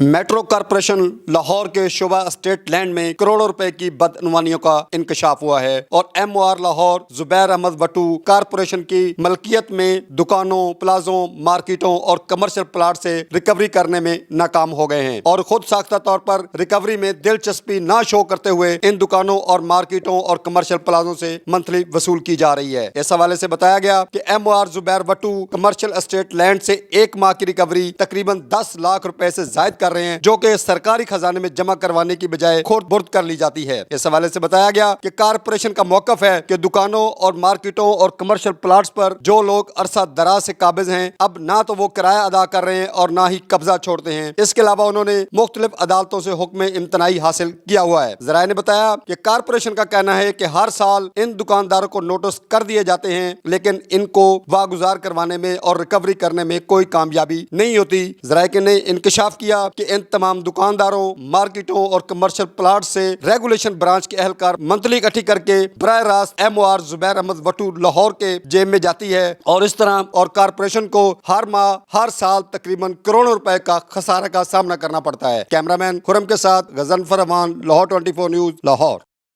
Metro corporation Lahore کے شعبہ state land میں کروڑوں روپے کی بدعنوانیوں کا انکشاف ہوا ہے اور ایم او آر لاہور زبیر احمد وٹو کارپوریشن کی ملکیت میں دکانوں، پلازوں، مارکیٹوں اور کمرشل پلاٹ سے ریکوری کرنے میں ناکام ہو گئے ہیں اور خود ساختہ طور پر ریکوری میں دلچسپی نہ شو کرتے ہوئے ان دکانوں اور مارکیٹوں اور کمرشل پلازوں سے منتھلی وصول کی جا رہی ہے۔ اس حوالے سے بتایا گیا کہ ایم او آر زبیر وٹو کمرشل اسٹیٹ لینڈ سے ایک ماہ کی ریکوری تقریباً 10 لاکھ روپے سے زائد کر رہے ہیں، جو کہ سرکاری خزانے میں جمع کروانے کی بجائے خود برد کر لی جاتی ہے۔ اس حوالے سے بتایا گیا کہ کارپوریشن کا موقف ہے کہ دکانوں اور مارکیٹوں اور کمرشل پلاٹس پر جو لوگ عرصہ دراز سے قابض ہیں، اب نہ تو وہ کرایہ ادا کر رہے ہیں اور نہ ہی قبضہ چھوڑتے ہیں۔ اس کے علاوہ انہوں نے مختلف عدالتوں سے حکم امتناعی حاصل کیا ہوا ہے۔ ذرائع نے بتایا کہ کارپوریشن کا کہنا ہے کہ ہر سال ان دکانداروں کو نوٹس کر دیے جاتے ہیں، لیکن ان کو واگزار کروانے میں اور ریکوری کرنے میں کوئی کامیابی نہیں ہوتی۔ ذرائع نے انکشاف کیا کہ ان تمام دکانداروں، مارکیٹوں اور کمرشل پلاٹ سے ریگولیشن برانچ کے اہلکار منتھلی اکٹھی کر کے براہ راست ایم او آر زبیر احمد وٹو لاہور کے جیب میں جاتی ہے اور اس طرح اور کارپوریشن کو ہر ماہ ہر سال تقریباً کروڑوں روپے کا خسارے کا سامنا کرنا پڑتا ہے۔ کیمرہ مین خرم کے ساتھ غضنفر امان، لاہور 24 نیوز، لاہور۔